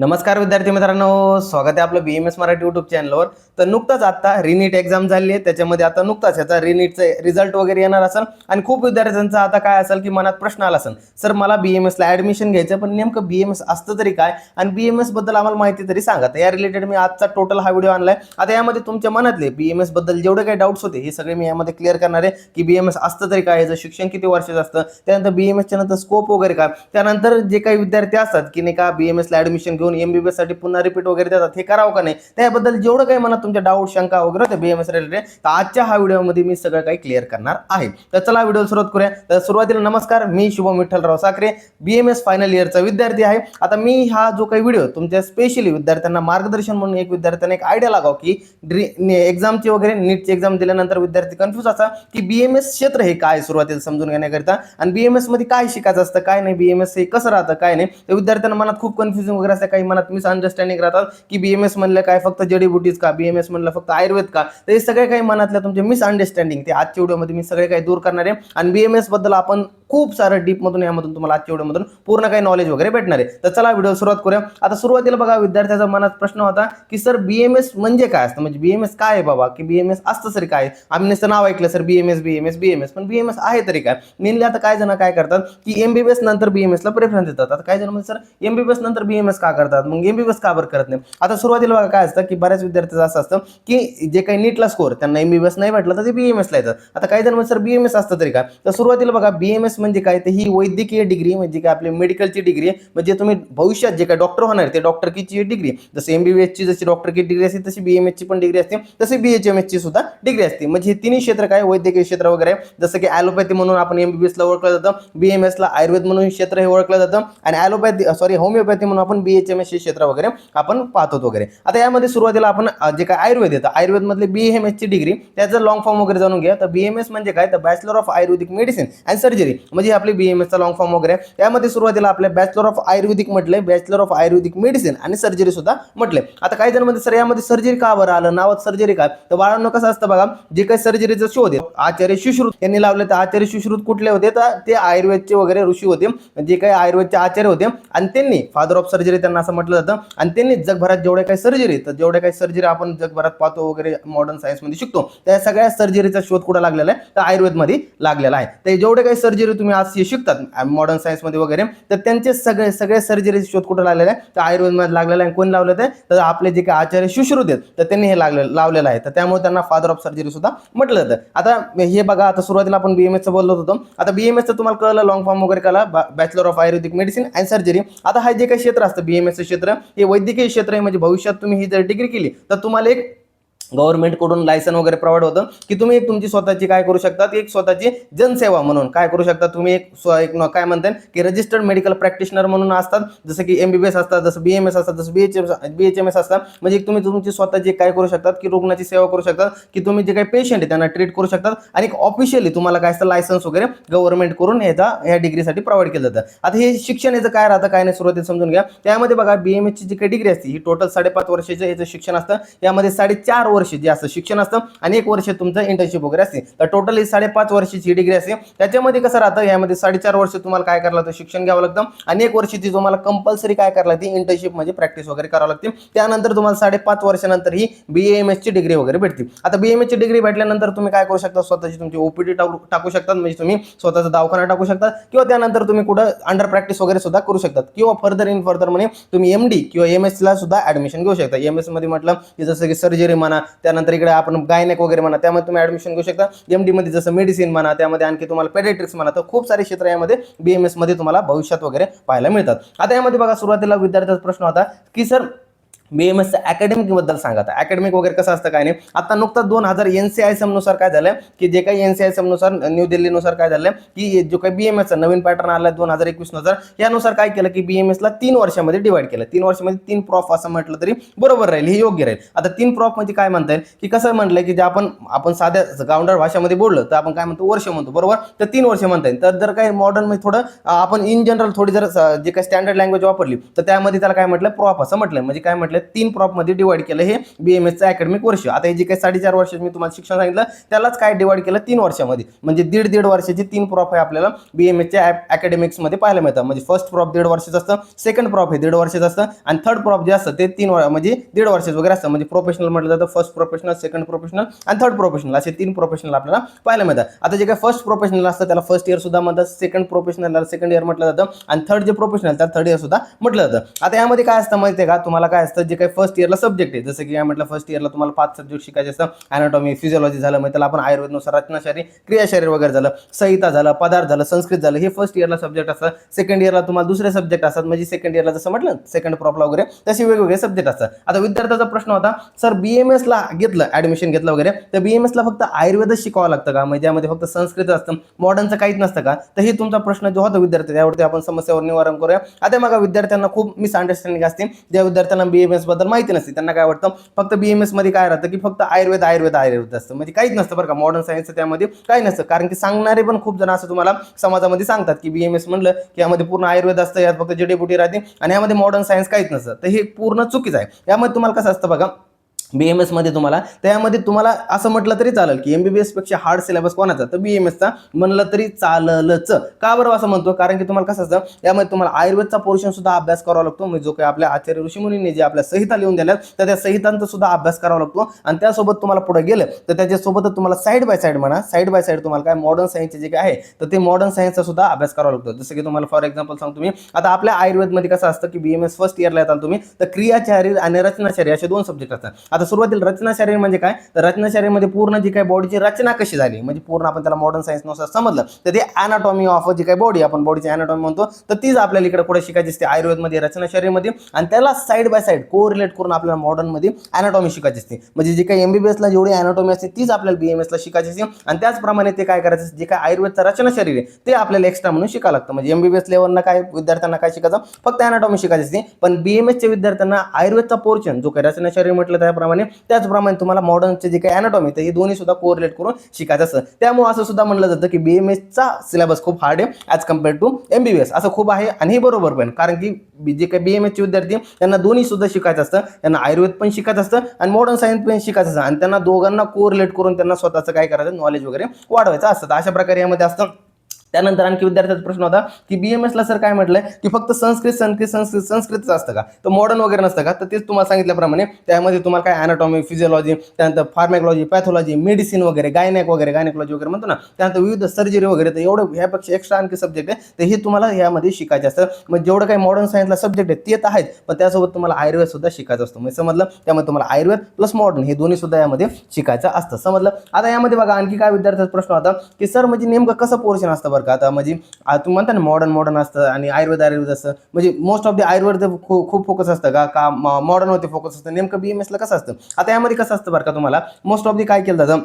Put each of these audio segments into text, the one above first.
नमस्कार विद्यार्थी मित्रांनो, स्वागत आहे आपलं BMS मराठी यूट्यूब चॅनलवर. तर नुकताच आता रिनीट एक्झाम झाली आहे, त्याच्यामध्ये आता नुकताच याचा रिनीटचे रिझल्ट वगैरे येणार असेल आणि खूप विद्यार्थ्यांचा आता काय असेल की मनात प्रश्न आला असेल, सर मला BMS ला ॲडमिशन घ्यायचं पण नेमकं BMS असतं तरी काय आणि BMS बद्दल आम्हाला माहिती तरी सांगा. तर या रिलेटेड मी आजचा टोटल हा व्हिडिओ आणलाय. आता यामध्ये तुमच्या मनातले BMS बद्दल जेवढे काही डाऊट्स होते हे सगळे मी यामध्ये क्लिअर करणार आहे की BMS असतं तरी काय, याचं शिक्षण किती वर्षाचं असतं, त्यानंतर BMS च्या नंतर स्कोप वगैरे काय, त्यानंतर जे काही विद्यार्थी असतात की नाही का BMS ला ॲडमिशन घेऊन MBBS साठी पुन्हा रिपीट वगैरे देतात, हे करावं का नाही, त्याबद्दल जेवढं काही मनात तुमच्या डाऊट शंका वगैरे होते BMS रिलेटेड, तर आजच्या हा व्हिडिओमध्ये मी सगळं काही क्लिअर करणार आहे. तर चला व्हिडिओ सुरुवात करूया. तर सुरुवातीला नमस्कार, मी शुभम विठ्ठलराव साखरे, BMS फायनल इयरचा विद्यार्थी आहे. आता मी हा जो काही व्हिडिओ तुमच्या स्पेशली विद्यार्थ्यांना मार्गदर्शन म्हणून एक विद्यार्थ्यांना एक आयडिया लागाव की एक्झामची वगैरे नीटची एक्झाम दिल्यानंतर विद्यार्थी कन्फ्यूज असा की BMS क्षेत्र हे काय सुरुवातीला समजून घेण्याकरिता आणि BMS मध्ये काय शिकायचं असतं काय नाही, BMS हे कसं राहतं काय नाही, तर विद्यार्थ्यांना मनात खूप कन्फ्युजन वगैरे असतं, काही मनात मिसअंडरस्टँडिंग राहतात की BMS म्हणलं काय फक्त जडीबुटीज का, BMS म्हणलं फक्त आयुर्वेद का, तर हे सगळे काही मनातल्या तुमचे मिसअंडरस्टँडिंग ते आजच्या व्हिडिओमध्ये मी सगळे काही दूर करणार आहे आणि BMS बद्दल आपण खूप सारं डीप मधून यामधून तुम्हाला आजच्या व्हिडिओमधून पूर्ण काही नॉलेज वगैरे भेटणार आहे. तर चला व्हिडिओ सुरुवात करूया. आता सुरुवातीला बघा विद्यार्थ्याचा मनात प्रश्न होता की सर BMS म्हणजे काय असतं, म्हणजे BMS काय आहे बाबा, की BMS असतं तरी काय, आम्ही नुसतं नाव ऐकलं सर BMS पण BMS आहे तरी काय. मेनली आता काय जण काय करतात की MBBS नंतर BMS ला प्रेफरन्स देतात. आता काय जण म्हणजे सर MBBS नंतर BMS का करतात, मग MBBS का बरं करत नाही. आता सुरुवातीला बघा काय असतं की बऱ्याच विद्यार्थ्यांचं असं असतं की जे काही नीटला स्कोर त्यांना MBBS नाही भेटलं तर ते BMS ला येतात. आता काही जण म्हणजे सर BMS असतं तरी काय, तर सुरुवातीला बघा BMS म्हणजे काय, तर ही वैद्यकीय डिग्री म्हणजे काय आपली मेडिकलची डिग्री आहे, म्हणजे तुम्ही भविष्यात जे काय डॉक्टर होणार ते डॉक्टरकीची डिग्री, जसं MBBS ची जशी डॉक्टरकी डिग्री असते तशी BMS ची पण डिग्री असते, तशी BHMS ची सुद्धा डिग्री असते. म्हणजे हे तिन्ही क्षेत्र काय वैद्यकीय क्षेत्र वगैरे, जसं की ॲलोपॅथी म्हणून आपण MBBS ला ओळखलं जातं, BMS ला आयुर्वेद म्हणून क्षेत्र हे ओळखलं जातं आणि होमिओपॅथी म्हणून आपण BHMS हे क्षेत्र वगैरे आपण पाहतो वगैरे. आता यामध्ये सुरुवातीला आपण जे काय आयुर्वेद येतं आयुर्वेद मधले BMS ची डिग्री त्याचं लॉंग फॉर्म वगैरे जाणून घ्या. तर BMS म्हणजे काय, तर bachelor of Ayurvedic medicine and surgery, म्हणजे आपली BMS चा लॉंग फॉर्म वगैरे. यामध्ये सुरुवातीला आपल्या बॅचलर ऑफ आयुर्वेदिक म्हटलंय, बॅचलर ऑफ आयुर्वेदिक मेडिसिन आणि सर्जरी सुद्धा म्हटले. आता काही जण म्हणजे सर यामध्ये सर्जरी का बरं आलं, नावात सर्जरी काय, तर बाळांनो कसं असतं बघा, जे काही सर्जरीचा शोध आहे आचार्य सुश्रुत यांनी लावले. तर आचार्य सुश्रुत कुठले होते, तर ते आयुर्वेदचे वगैरे ऋषी होते, जे काही आयुर्वेदचे आचार्य होते आणि त्यांनी फादर ऑफ सर्जरी त्यांना असं म्हटलं जातं. आणि त्यांनी जगभरात जेवढे काही सर्जरी, तर जेवढे काही सर्जरी आपण जगभरात पाहतो वगैरे मॉडर्न सायन्स मध्ये शिकतो, त्या सगळ्या सर्जरीचा शोध कुठे लागलेला आहे, तर आयुर्वेदमध्ये लागलेला आहे. तर जेवढे काही सर्जरी तुम्ही आज शिकतात मॉडर्न सायन्स मध्ये वगैरे, तर त्यांचे सगळे सर्जरीचा शोध कुठे लागलेला आहे, तर आयुर्वेदमध्ये लागलेला आहे. कोण लावलं ते, तर आपले जे काही आचार्य सुश्रुत आहेत तर त्यांनी हे लावलेलं आहे, तर त्यामुळे त्यांना फादर ऑफ सर्जरी सुद्धा म्हटलं जातं. आता हे बघा, आता सुरुवातीला आपण BMS चं बोललो होतो. आता BMS चं तुम्हाला कळलं लॉंग फॉर्म वगैरे कळला, bachelor of Ayurvedic medicine and surgery. आता हा जे काही क्षेत्र असतं BMS चं क्षेत्र हे वैद्यकीय क्षेत्र आहे, म्हणजे भविष्यात तुम्ही ही जर डिग्री केली तर तुम्हाला एक गव्हर्नमेंट कडून लायसन वगैरे प्रोव्हाइड होतं की तुम्ही एक तुमची स्वतःची काय करू शकता, एक स्वतःची जनसेवा म्हणून काय करू शकता, तुम्ही एक काय म्हणतात की रजिस्टर्ड मेडिकल प्रॅक्टिशनर म्हणून असतात, जसं की MBBS असतात, जसं BMS असतात, जसं BHMS असतात. म्हणजे तुम्ही तुमची स्वतःची काय करू शकतात की रुग्णाची सेवा करू शकतात, की तुम्ही जे काही पेशंट आहे त्यांना ट्रीट करू शकतात आणि ऑफिशियली तुम्हाला काय असतं लायसन्स वगैरे गव्हर्नमेंट करून ह्या डिग्रीसाठी प्रोव्हाइड केलं जातं. आता हे शिक्षण याचं काय राहतं काय नाही सुरुवातीला समजून घ्या. त्यामध्ये बघा BMS ची जी काही डिग्री असते ही टोटल 5.5 वर्षाचं याचं शिक्षण असतं. यामध्ये 4.5 वर्ष जे असं शिक्षण असतं आणि 1 वर्ष तुमचं इंटर्नशिप वगैरे असते. तर टोटल ही 5.5 वर्षाची डिग्री असते. त्याच्यामध्ये कसं राहतं, यामध्ये 4.5 वर्ष तुम्हाला काय करावं लागतं, शिक्षण घ्यावं लागतं आणि 1 वर्षाची तुम्हाला कंपल्सरी काय करावं लागते, इंटर्नशिप म्हणजे प्रॅक्टिस वगैरे करावं लागते. त्यानंतर तुम्हाला 5.5 वर्षानंतर ही BAMS ची डिग्री वगैरे भेटते. आता BAMS ची डिग्री भेटल्यानंतर तुम्ही काय करू शकता, स्वतःची तुमची OPD टाकू शकतात, म्हणजे तुम्ही स्वतःचा दवाखाना टाकू शकता किंवा त्यानंतर तुम्ही कुठं अंडर प्रॅक्टिस वगैरे सुद्धा करू शकतात किंवा फर्दर म्हणजे तुम्ही MD किंवा MS ला सुद्धा ऍडमिशन घेऊ शकता. MS मध्ये म्हटलं की जसं की सर्जरी म्हणा, त्यानंतर इकडे आपण गायनेक वगैरे म्हणा त्यामध्ये तुम्ही ऍडमिशन घेऊ शकता. MD मध्ये जसं मेडिसिन म्हणा, त्यामध्ये आणखी तुम्हाला पेडियाट्रिक्स म्हणा, तर खूप सारे क्षेत्र यामध्ये BMS मध्ये तुम्हाला भविष्यात वगैरे पाहायला मिळतात. आता यामध्ये बघा सुरुवातीला विद्यार्थ्याचा प्रश्न होता की सर BMS अकॅडमिक बद्दल सांगा. आता अकॅडमिक वगैरे कसं असतं काय नाही. आता नुकताच 2000 NCISM नुसार काय झालंय की जे काही NCISM नुसार न्यू दिल्लीनुसार काय झालंय की जो काही BMS चा नवीन पॅटर्न आलाय 2021 नुसार, यानुसार काय केलं की BMS ला 3 वर्षामध्ये डिवाइड केलं. 3 वर्षामध्ये 3 प्रॉफ असं म्हटलं तरी बरोबर राहील, हे योग्य राहील. आता 3 प्रॉफ म्हणजे काय म्हणता येईल की कसं म्हटलंय की जे आपण साध्या गावंढळ भाषेमध्ये बोललो तर आपण काय म्हणतो वर्ष म्हणतो, बरोबर, तर 3 वर्ष म्हणता येईल. तर जर काही मॉडर्न मध्ये थोडं आपण इन जनरल थोडी जर जे काही स्टँडर्ड लँग्वेज वापरली तर त्यामध्ये त्याला काय म्हटलं प्रॉफ असं म्हटलं. म्हणजे काय म्हटलं 3 प्रॉपमध्ये डिवाइड केलं हे BMSचं अकॅडमिक वर्ष. आता हे जे काही 4.5 वर्ष मी तुम्हाला शिक्षण सांगितलं त्यालाच काय डिवाइड केलं 3 वर्षामध्ये, म्हणजे दीड वर्षाचे 3 प्रॉप आहे आपल्याला BMSच्या अकॅडमिक्समध्ये पाहायला मिळतात. म्हणजे फर्स्ट प्रॉप 1.5 वर्षाचं असतं, सेकंड प्रॉप हे 1.5 वर्षाचं असतं आणि थर्ड प्रॉप जे असतं ते 3 म्हणजे 1.5 वर्षाचं वगैरे असतं. म्हणजे प्रोफेशनल म्हटलं जातं फर्स्ट प्रोफेशनल, सेकंड प्रोफेशनल आणि थर्ड प्रोफेशनल असे 3 प्रोफेशनल आपल्याला पाहायला मिळतात. आता जे काही फर्स्ट प्रोफेशनल असतं त्याला फर्स्ट इयर सुद्धा म्हणतात, सेकंड प्रोफेशनलला सेकंड इयर म्हटलं जातं आणि थर्ड जे प्रोफेशनल त्याला थर्ड इयर सुद्धा म्हटलं जातं. आता यामध्ये काय असतं माहिती आहे का तुम्हाला, काय असतं जे काही फर्स्ट इयरला सब्जेक्ट आहे, जसं की काय म्हटलं फर्स्ट इयरला तुम्हाला 5 सब्जेक्ट शिकायचे असतं. ॲनाटॉमी, फिजिओलॉजी झालं, मग त्याला आपण आयुर्वेदनुसार रचनाशास्त्र, क्रियाशास्त्र वगैरे झालं, संहिता झालं, पदार्थ झालं, संस्कृत झालं, हे फर्स्ट इयरला सब्जेक्ट असतात. सेकंड इयरला तुम्हाला दुसरे सब्जेक्ट असतात, म्हणजे सेकंड इयरला जसं म्हटलं सेकंड प्रॉपला वगैरे तसे वेगवेगळे सब्जेक्ट असतात. आता विद्यार्थ्याचा प्रश्न होता सर BMSला घेतलं, ऍडमिशन घेतलं वगैरे तर BMSला फक्त आयुर्वेदच शिकावं लागतं का, म्हणजे यामध्ये फक्त संस्कृत असतं, मॉडर्नचं काहीच नसतं का? तर हे तुमचा प्रश्न जो होता विद्यार्थी त्यावरती आपण समस्यावर निवारण करूया. आता मग विद्यार्थ्यांना खूप मिसअंडरस्टँडिंग असते, ज्या विद्यार्थ्यांना BMS बद्दल माहिती नसते त्यांना काय वाटतं फक्त BMS मध्ये काय राहतं की फक्त आयुर्वेद असतं, म्हणजे काहीच नसतं बरं का. मॉडर्न सायन्स त्यामध्ये काही नसतं, कारण की सांगणारे पण खूप जण असं तुम्हाला समाजामध्ये सांगतात की BMS म्हणलं की यामध्ये पूर्ण आयुर्वेद असतं, यात फक्त जडीबुटी राहते आणि यामध्ये मॉडर्न सायन्स काहीच नसतं. तर हे पूर्ण चुकीचं आहे. यामध्ये तुम्हाला कसं असतं बघा, BMS मध्ये तुम्हाला त्यामध्ये तुम्हाला असं म्हटलं तरी चालेल की MBBS पेक्षा हार्ड सिलेबस कोणाचा, तर BMSचा म्हणलं तरी चाललंच. का बरं असं म्हणतो, कारण की तुम्हाला कसं असतं यामध्ये तुम्हाला आयुर्वेदचा पोर्शन सुद्धा अभ्यास करावा लागतो, म्हणजे जो काही आपल्या आचार्य ऋषीमुनींनी जे आपल्या संहिता लिहून दिल्या तर त्या संहितांचा सुद्धा अभ्यास करावा लागतो. आणि त्यासोबत तुम्हाला पुढे गेलं तर त्याच्यासोबतच तुम्हाला साईड बाय साईड तुम्हाला काय मॉडर्न सायन्सचे जे काय आहे तर ते मॉडर्न सायन्सचा सुद्धा अभ्यास करावा लागतो. जसं की तुम्हाला फॉर एक्झाम्पल सांगतो मी, आता आपल्या आयुर्वेदमध्ये कसं असतं की BMS फर्स्ट इयरला येतात तुम्ही तर क्रियाचारी आणि रचनाचारी असे 2 सब्जेक्ट असतात. आता सुरुवातीला रचनाशास्त्र म्हणजे काय, तर रचनाशास्त्रामध्ये पूर्ण जी काही बॉडीची रचना कशी झाली, म्हणजे पूर्ण आपण त्याला मॉडर्न सायन्स नुसार समजलं तर ते अनाटॉमी ऑफ जी काही बॉडी आपण बॉडीची अनाटॉमी म्हणतो तर तीच आपल्याला इकडे पुढे शिकायची असते आयुर्वेदमध्ये रचनाशास्त्रामध्ये, आणि त्याला साईड बाय साईड कोरिलेट करून आपल्याला मॉडर्न मध्ये अनाटॉमी शिकायची असते. म्हणजे जे काही MBBSला जेवढी अनाटॉमी असते तीच आपल्याला BMSला शिकायची असते. आणि त्याचप्रमाणे ते काय करायचं, जे काय आयुर्वेदचा रचनाशास्त्र आहे ते आपल्याला एक्स्ट्रा म्हणून शिकावं लागतं. म्हणजे MBBS लेवलला काय विद्यार्थ्यांना काय शिकायचं, फक्त अनाटॉमी शिकायची असते. पण BMSच्या विद्यार्थ्यांना आयुर्वेदचा पोर्शन जो काही रचनाशास्त्र म्हटलं त्याचप्रमाणे तुम्हाला मॉडर्नचे जे काही अनाटॉमी तर हे दोन्ही सुद्धा कोरिलेट करून शिकायचं असतं. त्यामुळे असं सुद्धा म्हणलं जातं की BMSचा सिलेबस खूप हार्ड आहे ॲज कम्पेअर्ड टू MBBS. असं खूप आहे आणि हे बरोबर पण, कारण की जे काही BMSचे विद्यार्थी त्यांना दोन्ही सुद्धा शिकायचं असतं, त्यांना आयुर्वेद पण शिकायचं असतं आणि मॉडर्न सायन्स पण शिकायचं असतं, आणि त्यांना दोघांना कोरिलेट करून त्यांना स्वतःचं काय करायचं नॉलेज वगैरे वाढवायचं असतं. अशा प्रकारे यामध्ये असतं. त्यानंतर आणखी विद्यार्थ्याचा प्रश्न होता की BMSला सर काय म्हटलंय की फक्त संस्कृतच असतं का, तर मॉडर्न वगैरे नसतं का, तर तेच तुम्हाला सांगितल्याप्रमाणे त्यामध्ये तुम्हाला काय अनाटॉमी, फिजिओलॉजी, त्यानंतर फार्मॅकॉलॉजी, पॅथॉलॉजी, मेडिसिन वगैरे, गायनेकॉलॉजी वगैरे म्हणतो ना, त्यानंतर विविध सर्जरी वगैरे, तर एवढं ह्यापेक्षा एक्स्ट्रा आणखी सब्जेक्ट आहे तर हे तुम्हाला यामध्ये शिकायचे असतं. मग जेवढं काही मॉडर्न सायन्सला सब्जेक्ट आहे ते तर आहेत, पण त्यासोबत तुम्हाला आयुर्वेद सुद्धा शिकायचं असतं. म्हणजे समजलं, त्यामुळे तुम्हाला आयुर्वेद प्लस मॉडर्न हे दोन्ही सुद्धा यामध्ये शिकायचं असतं. समजलं. आता यामध्ये बघा आणखी काय विद्यार्थ्याचा प्रश्न होता की सर म्हणजे नेमकं कसं पोर्शन असतं बरं का, आता म्हणजे तुम्ही म्हणता ना मॉडर्न असतं आणि आयुर्वेद असतं, म्हणजे मोस्ट ऑफ द आयुर्वेद खूप फोकस असतं का मॉडर्नवरती फोकस असतं, नेमकं BMSला कसं असतं. आता यामध्ये कसं असतं बरं का, तुम्हाला मोस्ट ऑफ द काय केलं जातं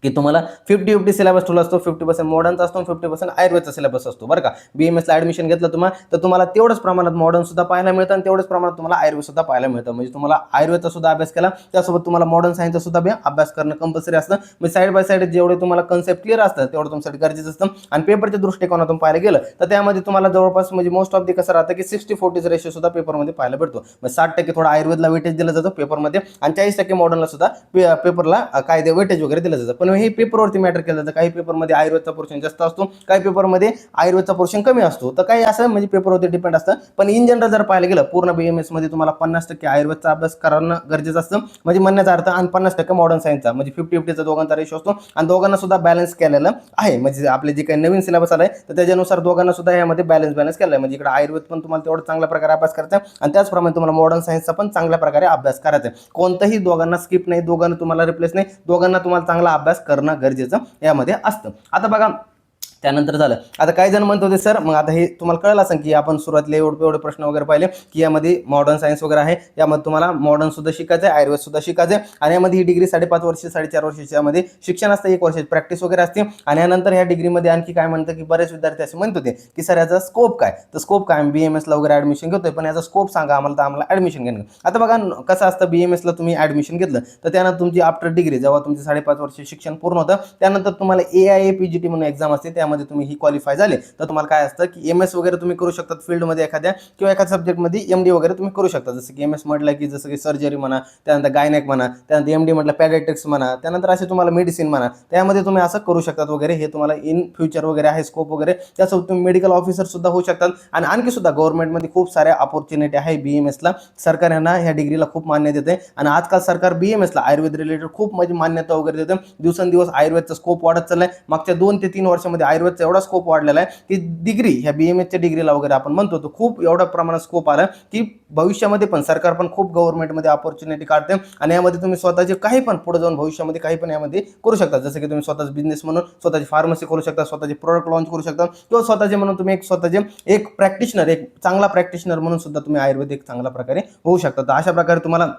की तुम्हाला 50-50 सिलेबस ठेवला असतो, 50% मॉडर्नचा असतो 50% आयुर्वेदचा सिलेबस असतो बरं का. BMSला ऍडमिशन घेतलं तर तुम्हाला तेवढंच प्रमाणात मॉडर्न सुद्धा पाहायला मिळतं आणि तेवढंच प्रमाणात तुम्हाला आयुर्वेद सुद्धा पाहायला मिळतं. म्हणजे तुम्हाला आयुर्वेदचा सुद्धा अभ्यास केला त्यासोबत तुम्हाला मॉडर्न सायन्सचा सुद्धा अभ्यास करणं कंपल्सरी असतं. म्हणजे साईड बाय साईड जेवढे तुम्हाला कन्सेप्ट क्लिअर असतं तेवढं तुमच्यासाठी गरजेचं असतं. आणि पेपरच्या दृष्टिकोनातून पाहायला गेलं तर त्यामध्ये तुम्हाला जवळपास म्हणजे मोस्ट ऑफ द कसं राहतं की 60-40 रेशो सुद्धा पेपरमध्ये पाहायला भेटतो. म्हणजे 60% थोडा आयुर्वेदला वेटेज दिलं जातं पेपरमध्ये आणि 40% मॉडर्नला सुद्धा पेपरला काय वेटेज वगैरे दिलं जातं. पण हे पेपरवरती मॅटर केलं जातं. काही पेपरमध्ये आयुर्वेदचा पोर्शन जास्त असतो, काही पेपरमध्ये आयुर्वेदचा पोर्शन कमी असतो, तर काही असं म्हणजे पेपरवरती डिपेंड असतं. पण इन जनरल जर पाहायला गेलं पूर्ण BMS मध्ये तुम्हाला 50% आयुर्वेदचा अभ्यास करणं गरजेचं असतं. म्हणजे म्हणण्याचा अर्थ आणि 50% मॉडर्न सायन्सचा, म्हणजे 50-50चा दोघांचा रेशो असतो आणि दोघांना सुद्धा बॅलन्स केलेलं आहे. म्हणजे आपले जे काही नवीन सिलेबस आलाय तर त्याच्यानुसार दोघांना सुद्धा यामध्ये बॅलन्स केलं आहे. म्हणजे इकडे आयुर्वेद पण तुम्हाला तेवढं चांगल्या प्रकारे अभ्यास करायचा आहे आणि त्याचप्रमाणे तुम्हाला मॉडर्न सायन्सचा पण चांगल्या प्रकारे अभ्यास करायचा आहे. कोणताही दोघांना स्किप नाही, दोघांना तुम्हाला रिप्लेस नाही, दोघांना तुम्हाला चांगला अभ्यास करणं गरजेचं यामध्ये असतं. आता बघा त्यानंतर झालं. आता काही जण म्हणत होते सर मग आता हे तुम्हाला कळलं असेल की आपण सुरुवातीला एवढे प्रश्न वगैरे पाहिले की यामध्ये मॉडर्न सायन्स वगैरे आहे, यामध्ये तुम्हाला मॉडर्न सुद्धा शिकायचं आहे, आयुर्वेद सुद्धा शिकायचं आहे आणि यामध्ये ही डिग्री 5.5 वर्ष 4.5 वर्षाच्या शिक्षण असतं, 1 वर्षाची प्रॅक्टिस वगैरे असते. आणि यानंतर ह्या डिग्रीमध्ये आणखी काय म्हणतं की बरेच विद्यार्थी असे म्हणत होते की सर याचा स्कोप काय, तर स्कोप काय BMSला वगैरे ऍडमिशन घेतोय पण याचा स्कोप सांगा आम्हाला, तर आम्हाला ऍडमिशन घेणं. आता बघा कसं असतं, BMSला तुम्ही ऍडमिशन घेतलं तर त्यानंतर तुमची आफ्टर डिग्री जेव्हा तुमची 5.5 वर्ष शिक्षण पूर्ण होतं त्यानंतर तुम्हाला AIAPGT म्हणून एक्झाम असते, त्यामध्ये तुम्ही ही क्वालिफाय झाले तर तुम्हाला काय असतं की MS वगैरे तुम्ही करू शकतात फील्डमध्ये एखाद्या किंवा एखाद्या सब्जेक्टमध्ये MD वगैरे तुम्ही करू शकता. जसं की MS म्हटलं की जसं की सर्जरी म्हणा, त्यानंतर गायनेक म्हणा, त्यानंतर MD म्हटलं पॅडियाट्रिक्स म्हणा, त्यानंतर असे तुम्हाला मेडिसिन म्हणा, त्यामध्ये तुम्ही असं करू शकतात वगैरे. हे तुम्हाला इन फ्युचर वगैरे आहे स्कोप वगैरे. त्यासोबत तुम्ही मेडिकल ऑफिसर सुद्धा होऊ शकतात आणि आणखी सुद्धा गव्हर्नमेंटमध्ये खूप साऱ्या अपॉर्च्युनिटी आहे BMSला. सरकार यांना ह्या डिग्रीला खूप मान्यता देते आणि आजकाल सरकार BMSला आयुर्वेद रिलेटेड खूप म्हणजे मान्यता वगैरे देते. दिवसेंदिवस आयुर्वेदचा स्कोप वाढत चाललाय. मागच्या 2 ते 3 वर्षामध्ये आयुर्वेदचा एवढा स्कोप वाढलेला आहे की डिग्री ह्या BMSच्या डिग्रीला वगैरे आपण म्हणतो तो खूप एवढ्या प्रमाणात स्कोप आला की भविष्यामध्ये पण सरकार पण खूप गव्हर्नमेंटमध्ये अपॉर्च्युनिटी काढते आणि यामध्ये तुम्ही स्वतःचे काही पण पुढे जाऊन भविष्यामध्ये काही पण यामध्ये करू शकता. जसं की तुम्ही स्वतःच बिझनेस म्हणून स्वतःची फार्मसी करू शकता, स्वतःचे प्रोडक्ट लॉन्च करू शकता किंवा स्वतःचे म्हणून तुम्ही एक स्वतःचे एक प्रॅक्टिशनर, एक चांगला प्रॅक्टिशनर म्हणून सुद्धा तुम्ही आयुर्वेद एक चांगल्या प्रकारे होऊ शकता. तर अशा प्रकारे तुम्हाला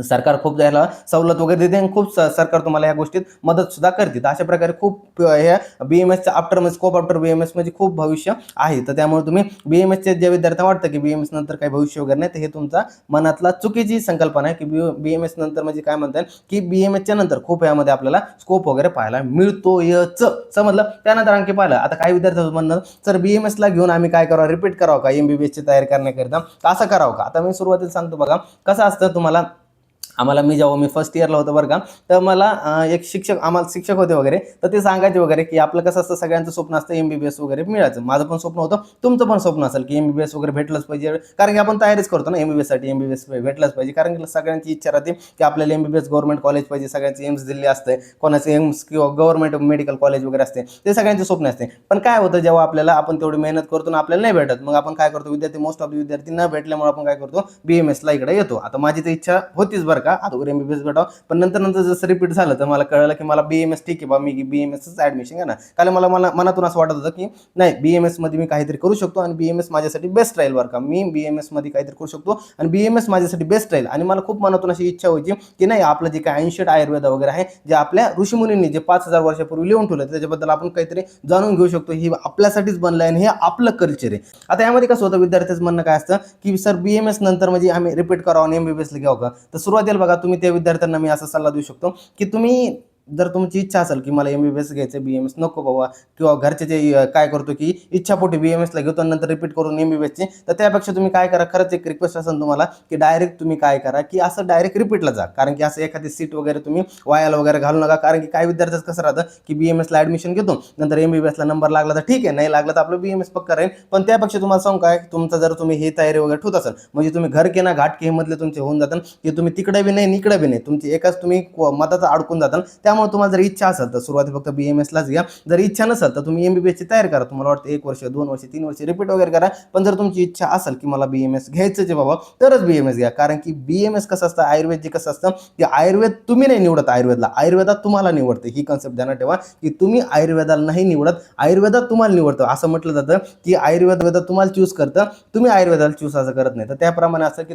सरकार खूप त्याला सवलत वगैरे देते आणि खूप सरकार तुम्हाला या गोष्टीत मदत सुद्धा करते. तर अशा प्रकारे खूप ह्या BMSच्या आफ्टर स्कोप आफ्टर BMS म्हणजे खूप भविष्य आहे. तर त्यामुळे तुम्ही BMSचे जे विद्यार्थ्यांना वाटतं की BMS नंतर काही भविष्य वगैरे नाही, तर हे तुमचा मनातला चुकीची संकल्पना आहे की BMS नंतर म्हणजे काय म्हणतात की BMSच्या नंतर खूप यामध्ये आपल्याला स्कोप वगैरे पाहायला मिळतोयच. समजलं. त्यानंतर आणखी पाहिलं आता काही विद्यार्थ्यांचं म्हणणं सर BMSला घेऊन आम्ही काय करावं, रिपीट करावं का MBBSची तयारी करण्याकरिता, असं करावं का. आता मी सुरुवातीला सांगतो बघा कसं असतं. तुम्हाला मी जेव्हा मी फर्स्ट इयरला होतो बरं का, तर मला एक आम्हाला शिक्षक होते वगैरे, तर ते सांगायचे वगैरे की आपलं कसं असतं सगळ्यांचं स्वप्न असतं MBBS वगैरे मिळायचं. माझं पण स्वप्न होतं, तुमचं पण स्वप्न असेल की MBBS वगैरे भेटलंच पाहिजे, कारण की आपण तयारीच करतो ना MBBSसाठी. MBBS भेटलंच पाहिजे कारण की सगळ्यांची इच्छा राहते की आपल्याला MBBS गव्हर्नमेंट कॉलेज पाहिजे. सगळ्यांचे एम्स दिल्ली असते, कोणाचे एम्स किंवा गव्हर्नमेंट मेडिकल कॉलेज वगैरे असते, ते सगळ्यांचे स्वप्न असते. पण काय होतं जेव्हा आपण तेवढी मेहनत करतो ना आपल्याला नाही भेटत, मग आपण काय करतो, विद्यार्थी मोस्ट ऑफ विद्यार्थी न भेटल्यामुळे आपण काय करतो BMSला इकडे येतो. आता माझी तर इच्छा होतीच बरं का अगोदर MBBS भेटावं, पण नंतर जसं रिपीट झालं तर मला कळलं की मला BMS ठीक आहे बा, मी BMSच ऍडमिशन घ्या ना. कारण मला मनातून असं वाटत होतं की नाही BMS मध्ये मी काहीतरी करू शकतो आणि BMS माझ्यासाठी बेस्ट राहील बरं का. मी BMS मध्ये काहीतरी करू शकतो आणि BMS माझ्यासाठी बेस्ट राहील. आणि मला खूप मनातून अशी इच्छा व्हायची की नाही आपलं जे काही ancient आयुर्वेद वगैरे आहे, जे आपल्या ऋषीमुनींनी जे 5000 वर्षापूर्वी लिहून ठेवलं त्याच्याबद्दल आपण काहीतरी जाणून घेऊ शकतो. हे आपल्यासाठीच बनलं आहे आणि हे आपलं कल्चर आहे. आता यामध्ये कसं होतं विद्यार्थ्यांचं म्हणणं काय असतं की सर BMS नंतर म्हणजे आम्ही रिपीट करावं आणि MBBSला घ्यावं का. तर सुरुवातीला बघा तुम्ही त्या विद्यार्थ्यांना मी असा सल्ला देऊ शकतो की तुम्ही जर तुमची इच्छा असेल की मला MBBS घ्यायचं, BMS नको बाबा, किंवा घरचे जे काय करतो की इच्छापोटी BMSला घेतो नंतर रिपीट करून MBBSची, तर त्यापेक्षा तुम्ही काय करा, खरंच एक रिक्वेस्ट असेल तुम्हाला की डायरेक्ट तुम्ही काय करा की असं डायरेक्ट रिपीटला जा. कारण की असं एखादी सीट वगैरे तुम्ही वायाला वगैरे घालू नका. कारण की काही विद्यार्थ्यांचं कसं राहतं की BMSला ऍडमिशन घेतो, नंतर MBBSला नंबर लागला तर ठीक आहे, नाही लागला तर आपलं BMS पक्का राहील. पण त्यापेक्षा तुम्हाला सांगू काय, तुमचं जर तुम्ही हे तयारी वगैरे ठेवत असाल म्हणजे तुम्ही घर के ना घाट के मधले तुमचे होऊन जातात की तुम्ही तिकडे बी नाही इकडे बी नाही, तुमची एकाच तुम्ही मताचा अडकून जातात. त्यामुळे तुम्हाला जर इच्छा असेल तर सुरुवाती फक्त BMSलाच घ्या. जर इच्छा नसेल तर तुम्ही MBBSची तयारी करा. तुम्हाला वाटतं 1 वर्ष 2 वर्ष 3 वर्ष रिपीट वगैरे करा. पण जर तुमची इच्छा असेल की मला BMS घ्यायचं आहे बाबा, तरच BMS घ्या. कारण की BMS कसं असतं, आयुर्वेद जे कसं असतं की आयुर्वेद तुम्ही नाही निवडत, आयुर्वेदात तुम्हाला निवडतं. ही कन्सेप्ट ध्यानात ठेवा की तुम्ही आयुर्वेदाला नाही निवडत, आयुर्वेदात तुम्हाला निवडतं. असं म्हटलं जातं की आयुर्वेदात तुम्हाला चूज करतं, तुम्ही आयुर्वेदाला चूज असं करत नाही. तर त्याप्रमाणे असं की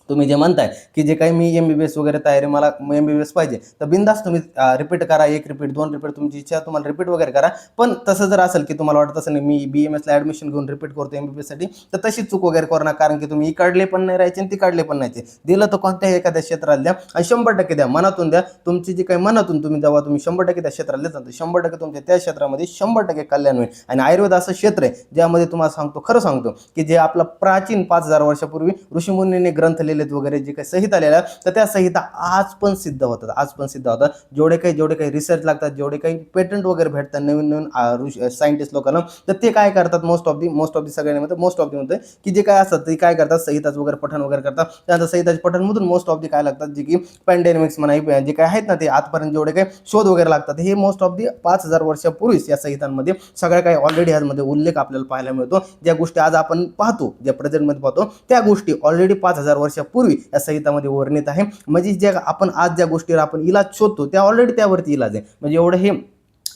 तुम्ही जे म्हणताय की जे काही मी MBBS वगैरे तयारी मला MBBS पाहिजे, तर बिंदास तुम्ही रिपीट करा, 1 रिपीट 2 रिपीट, तुमची इच्छा तुम्हाला रिपीट वगैरे करा. पण तसं जर असेल की तुम्हाला वाटत असेल मी BMSला ऍडमिशन घेऊन रिपीट करतो MBBSसाठी, तर तशी चूक वगैरे करू नका. कारण की तुम्ही इकडले पण नाही राहायचे आणि तिकडले पण नाही. दिलं तर कोणत्याही एखाद्या क्षेत्रात द्या आणि 100% द्या, मनातून द्या. तुमची जी काही मनातून जेव्हा तुम्ही 100% त्या क्षेत्रात देता, तर 100% तुमच्या त्या क्षेत्रामध्ये 100% कल्याण होईल. आणि आयुर्वेद असं क्षेत्र आहे ज्यामध्ये तुम्हाला खरं सांगतो की जे आपला प्राचीन 5000 वर्षापूर्वी ऋषीमुनींनी ग्रंथ वगैरे जे काही संहिता आलेल्या, तर त्या संहिता आज पण सिद्ध होतात. जेवढे काही रिसर्च लागतात, जेवढे काही पेटंट वगैरे भेटतात नवीन सायंटिस्ट लोकांना, तर ते काय करतात मोस्ट ऑफ दी सगळ्यांमध्ये मोस्ट ऑफ दी म्हणते की जे काय असतात ते काय करतात, संहिताचं वगैरे पठण वगैरे करतात. त्यानंतर संहिताच्या पठणमधून मोस्ट ऑफ दी काय लागतात, जे की पॅन्डेमिक्स म्हणा जे काय आहेत ना, ते आजपर्यंत जेवढे काही शोध वगैरे लागतात हे मोस्ट ऑफ दी 5000 वर्षापूर्वीच या संहितांमध्ये सगळ्या काही ऑलरेडी ह्यामध्ये उल्लेख आपल्याला पाहायला मिळतो. ज्या गोष्टी आज आपण पाहतो, ज्या प्रेझेंटमध्ये पाहतो, त्या गोष्टी ऑलरेडी 5000 वर्षापूर्वी या संहितामध्ये वर्णित आहे. म्हणजे जे आपण आज ज्या गोष्टीवर आपण इलाज शोधतो त्या ऑलरेडी त्यावरती इलाज आहे. म्हणजे एवढं हे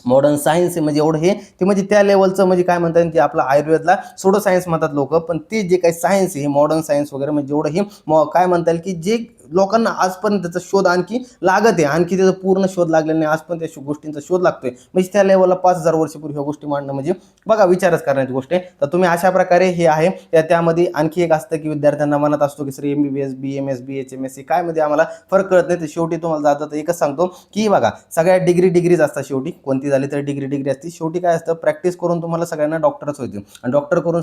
मॉडर्न सायन्स आहे. म्हणजे एवढं ते म्हणजे त्या लेवलचं म्हणजे काय म्हणतात की आपलं आयुर्वेदला सोडो सायन्स म्हणतात लोक, पण ते जे काही सायन्स आहे हे मॉडर्न सायन्स वगैरे म्हणजे एवढं काय म्हणता येईल की जे लोकांना आजपर्यंत त्याचा शोध आणखी लागत आहे, आणखी त्याचा पूर्ण शोध लागलेला नाही, आज पण त्या गोष्टींचा शोध लागतोय. म्हणजे त्या लेवलला 5000 वर्षापूर्वी ह्या गोष्टी मांडणं म्हणजे बघा विचारच करण्याची गोष्ट आहे. तर तुम्ही अशा प्रकारे हे आहे त्यामध्ये आणखी एक असतं की विद्यार्थ्यांना मनात असतो की सर MBBS BMS BHMS काय मध्ये आम्हाला फरक कळत नाही. तर शेवटी तुम्हाला जातं तर एकच सांगतो की बघा सगळ्या डिग्रीज असतात, शेवटी कोणती झाली तर डिग्री असते. शेवटी काय असतं, प्रॅक्टिस करून तुम्हाला सगळ्यांना डॉक्टरच होते आणि डॉक्टर होऊन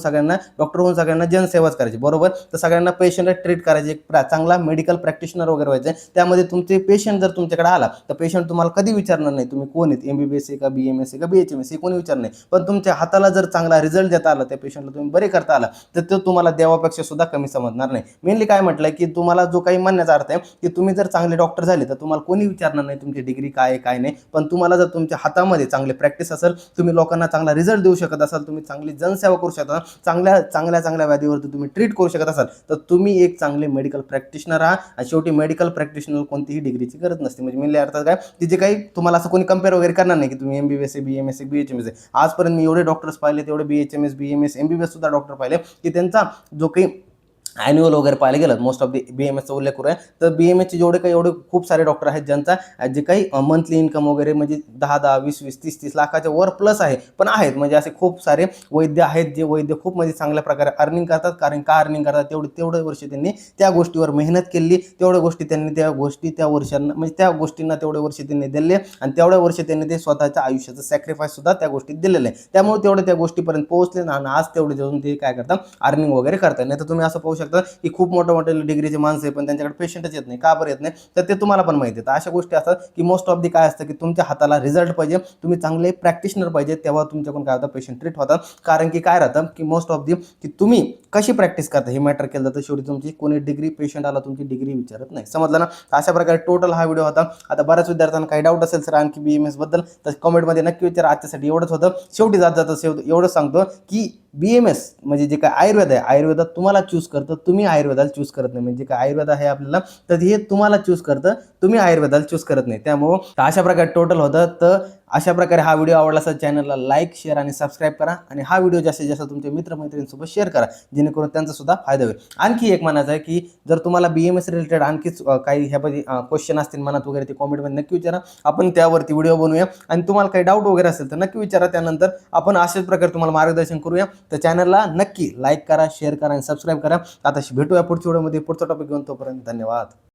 सगळ्यांना जनसेवाच करायची, बरोबर. तर सगळ्यांना पेशंटला ट्रीट करायचे, एक चांगला मेडिकल प्रॅक्टिशनर वगैरे व्हायचं. त्यामध्ये तुमचे पेशंट जर तुमच्याकडे आला तर पेशंट तुम्हाला कधी विचारणार नाही तुम्ही कोण आहेत, MBBS आहे का BMS आहे का BHMS हे कोणी विचारणार नाही. पण तुमच्या हाताला जर चांगला रिझल्ट देता आला, त्या पेशंटला तुम्ही बरे करता आला, तर तो तुम्हाला देवापेक्षा सुद्धा कमी समजणार नाही. मेनली काय म्हटलंय की तुम्हाला जो काही म्हणण्याचा अर्थ आहे की तुम्ही जर चांगले डॉक्टर झाले तर तुम्हाला कोणी विचारणार नाही तुमची डिग्री काय आहे काय नाही. पण तुम्हाला जर तुमच्या हातामध्ये चांगले प्रॅक्टिस असेल, तुम्ही लोकांना चांगला रिझल्ट देऊ शकत असाल, तुम्ही चांगली जनसेवा करू शकता, चांगल्या व्याधीवरती तुम्ही ट्रीट करू शकत असाल, तर तुम्ही एक चांगले मेडिकल प्रॅक्टिशनर आहात. आणि शेवटी मेडिकल प्रॅक्टिशनर कोणतीही डिग्रीची गरज नसते. म्हणजे मेनली अर्थात काय की जे काही तुम्हाला असं कोणी कम्पेअर वगैरे करणार नाही की तुम्ही MBBS आहे BMS आहे BHMS आहे. आजपर्यंत मी एवढे डॉक्टर्स पाहिले, तेवढे BHMS BMS MBBS सुद्धा डॉक्टर पाहिले की त्यांचा जो काही ॲन्युअल वगैरे पाहायला गेलं, मोस्ट ऑफ दी BMSचा उल्लेख करूया तर BMSचे एवढे खूप सारे डॉक्टर आहेत ज्यांचा जे काही मंथली इन्कम वगैरे म्हणजे 10 20 30 लाखाच्या वर प्लस आहे, पण आहेत म्हणजे असे खूप सारे वैद्य आहेत जे वैद्य खूप म्हणजे चांगल्या प्रकारे अर्निंग करतात. कारण का अर्निंग करतात, तेवढे वर्ष त्यांनी त्या गोष्टीवर मेहनत केली, तेवढ्या गोष्टी त्यांनी त्या वर्षांना म्हणजे त्या गोष्टींना तेवढे वर्ष त्यांनी दिले आणि तेवढ्या वर्ष त्यांनी ते स्वतःच्या आयुष्याचं सॅक्रिफाईस सुद्धा त्या गोष्टीत दिलेलं आहे. त्यामुळे तेवढे त्या गोष्टीपर्यंत पोहोचले आणि आज तेवढे जाऊन ते काय करतात, अर्निंग वगैरे करतात. नाही तर तुम्ही असं पाहू शकता की खूप मोठे डिग्रीचे माणसं आहे पण त्यांच्याकडे पेशंटच येत नाही, का बरं येत नाही, तर ते तुम्हाला पण माहिती आहे. तर अशा गोष्टी असतात की मोस्ट ऑफ दी काय असतं की तुमच्या हाताला रिझल्ट पाहिजे, तुम्ही चांगले प्रॅक्टिशनर पाहिजे, तेव्हा तुमच्याकडून काय होतं, पेशंट ट्रीट होतात. कारण की काय राहतं की मोस्ट ऑफ दी की तुम्ही कशी प्रॅक्टिस करता हे मॅटर केलं जातं. शेवटी तुमची कोणी डिग्री पेशंट आला तुमची डिग्री विचारत नाही, समजलं ना. अशा प्रकारे टोटल हा व्हिडिओ होता. आता बऱ्याच विद्यार्थ्यांना काही डाऊट असेल सर आणखी BMS बद्दल तर कमेंटमध्ये नक्की विचारा. आजच्यासाठी एवढंच होतं. शेवटी जातं एवढंच सांगतो की BMS म्हणजे जे काय आयुर्वेद आहे, आयुर्वेदात तुम्हाला चूज करतं, तुम्ही आयुर्वेदाला चूज करत नाही. म्हणजे काय आयुर्वेद आहे आपल्याला तर हे तुम्हाला चूज करतं, तुम्ही आयुर्वेदाला चूज करत नाही. त्यामुळं अशा प्रकारे टोटल होतं. तर अशा प्रकारे हा व्हिडिओ आवडला असेल चॅनलला लाईक शेअर आणि सबस्क्राईब करा आणि हा व्हिडिओ जास्तीत जास्त तुमच्या मित्रमैत्रिणींसोबत शेअर करा जेणेकरून त्यांचा सुद्धा फायदा होईल. आणखी एक म्हणायचं आहे की जर तुम्हाला BMS रिलेटेड आणखीच काही ह्यामध्ये क्वेश्चन असतील मनात वगैरे ते कॉमेंटमध्ये नक्की विचारा, आपण त्यावरती व्हिडिओ बनवूया. आणि तुम्हाला काही डाऊट वगैरे असेल तर नक्की विचारा, त्यानंतर आपण अशाच प्रकारे तुम्हाला मार्गदर्शन करूया. तर चॅनलला नक्की लाईक करा शेअर करा आणि सबस्क्राईब करा. आता भेटूया पुढच्या व्हिडिओमध्ये पुढचा टॉपिक घेऊन, तोपर्यंत धन्यवाद.